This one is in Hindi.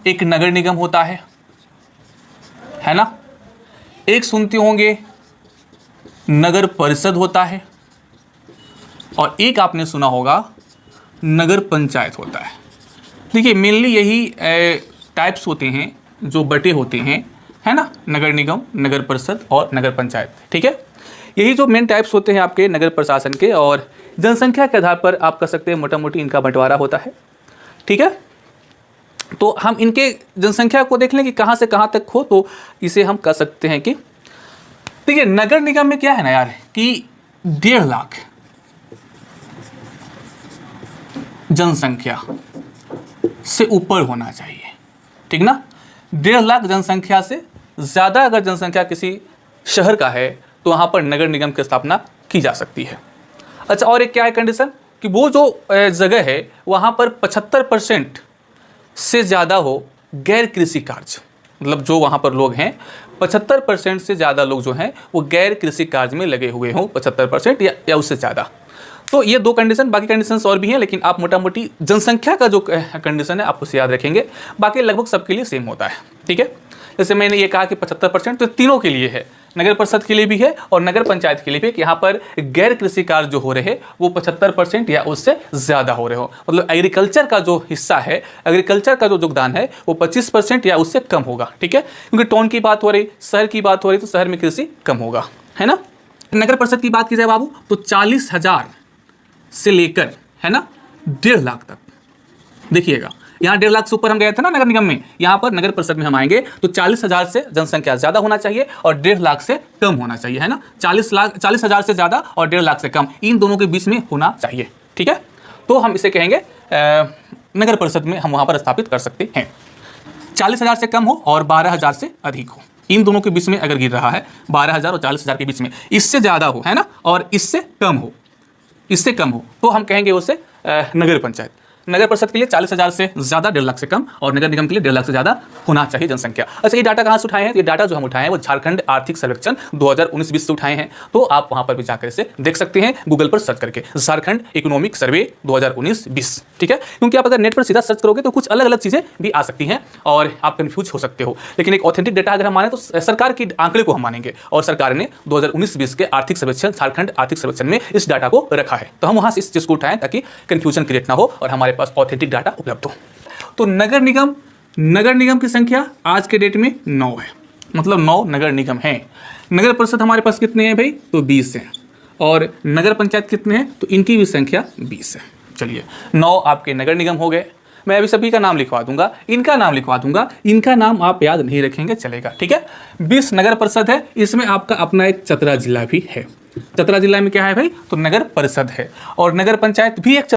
एक नगर निगम होता है ना। एक सुनते होंगे नगर परिषद होता है, और एक आपने सुना होगा नगर पंचायत होता है। देखिए मेनली यही टाइप्स होते हैं जो बटे होते हैं, है ना, नगर निगम, नगर परिषद और नगर पंचायत। ठीक है, यही जो मेन टाइप्स होते हैं आपके नगर प्रशासन के, और जनसंख्या के आधार पर आप कह सकते हैं मोटा मोटी इनका बंटवारा होता है। ठीक है, तो हम इनके जनसंख्या को देख लें कि कहाँ से कहाँ तक हो, तो इसे हम कह सकते हैं कि देखिए नगर निगम में क्या है ना यार कि 1.5 लाख जनसंख्या से ऊपर होना चाहिए। ठीक ना, 1.5 लाख जनसंख्या से ज़्यादा अगर जनसंख्या किसी शहर का है तो वहाँ पर नगर निगम की स्थापना की जा सकती है। अच्छा, और एक क्या है कंडीशन कि वो जो जगह है वहाँ पर 75% से ज़्यादा हो गैर कृषि कार्य, मतलब जो वहाँ पर लोग हैं 75% से ज़्यादा लोग जो हैं वो गैर कृषि कार्य में लगे हुए हों, 75% या उससे ज़्यादा। तो ये 2 कंडीशन, बाकी कंडीशंस और भी हैं, लेकिन आप मोटा मोटी जनसंख्या का जो कंडीशन है आप उसे याद रखेंगे, बाकी लगभग सबके लिए सेम होता है। ठीक है, जैसे मैंने ये कहा कि 75%, तो तीनों के लिए है, नगर परिषद के लिए भी है और नगर पंचायत के लिए भी, कि यहाँ पर गैर कृषि कार्य जो हो रहे हैं वो 75% या उससे ज़्यादा हो रहे हो, मतलब एग्रीकल्चर का जो हिस्सा है, एग्रीकल्चर का जो योगदान है वो 25% या उससे कम होगा। ठीक है, क्योंकि टाउन की बात हो रही, शहर की बात हो रही, तो शहर में कृषि कम होगा, है ना। नगर परिषद की बात की जाए बाबू तो 40,000 से लेकर, है ना, 1.5 लाख तक। देखिएगा यहाँ 1.5 लाख से ऊपर हम गए थे ना नगर निगम में, यहाँ पर नगर परिषद में हम आएंगे तो 40,000 से जनसंख्या ज़्यादा होना चाहिए और 1.5 लाख से कम होना चाहिए, है ना। 40,000 से ज़्यादा और 1.5 लाख से कम, इन दोनों के बीच में होना चाहिए। ठीक है, तो हम इसे कहेंगे नगर परिषद में हम वहाँ पर स्थापित कर सकते हैं। 40,000 से कम हो और 12,000 से अधिक हो, इन दोनों के बीच में अगर गिर रहा है 12,000 और 40,000 के बीच में, इससे ज़्यादा हो, है ना, और इससे कम हो, तो हम कहेंगे उसे नगर पंचायत। नगर परिषद के लिए 40,000 से ज़्यादा 1.5 लाख से कम, और नगर निगम के लिए 1.5 लाख से ज़्यादा होना चाहिए जनसंख्या। अच्छा, ये डाटा कहाँ से उठाए हैं? ये डाटा जो हम उठाए हैं वो झारखंड आर्थिक सर्वेक्षण 2019-20 से उठाए हैं, तो आप वहाँ पर भी जाकर इसे देख सकते हैं, गूगल पर सर्च करके झारखंड इकोनॉमिक सर्वे 2019-20। ठीक है, क्योंकि आप अगर नेट पर सीधा सर्च करोगे तो कुछ अलग अलग चीज़ें भी आ सकती हैं और आप कन्फ्यूज हो सकते हो, लेकिन एक ऑथेंटिक डेटा अगर हम माने तो सरकार की आंकड़े को हम मानेंगे, और सरकार ने 2019-20 के आर्थिक सर्वेक्षण, झारखंड आर्थिक सर्वेक्षण में इस डाटा को रखा है, तो हम वहाँ से इस चीज़ को उठाएं ताकि कन्फ्यूजन क्रिएट ना हो और हमारे पास ऑथेंटिक डाटा उपलब्ध हो। तो नगर निगम की संख्या आज के डेट में 9 है, मतलब 9 नगर निगम हैं। नगर परिषद हमारे पास कितने हैं भाई? तो 20 हैं, और नगर पंचायत कितने हैं? तो इनकी भी संख्या 20 है। चलिए 9 आपके नगर निगम हो गए। मैं अभी सभी का नाम लिखवा दूंगा, इनका नाम लिखवा दूंगा, इनका नाम आप याद नहीं रखेंगे चलेगा। ठीक है, 20 नगर परिषद है, इसमें आपका अपना एक चतरा जिला भी है। चतरा जिला में क्या है भाई? तो नगर परिषद है, और नगर पंचायत भी एक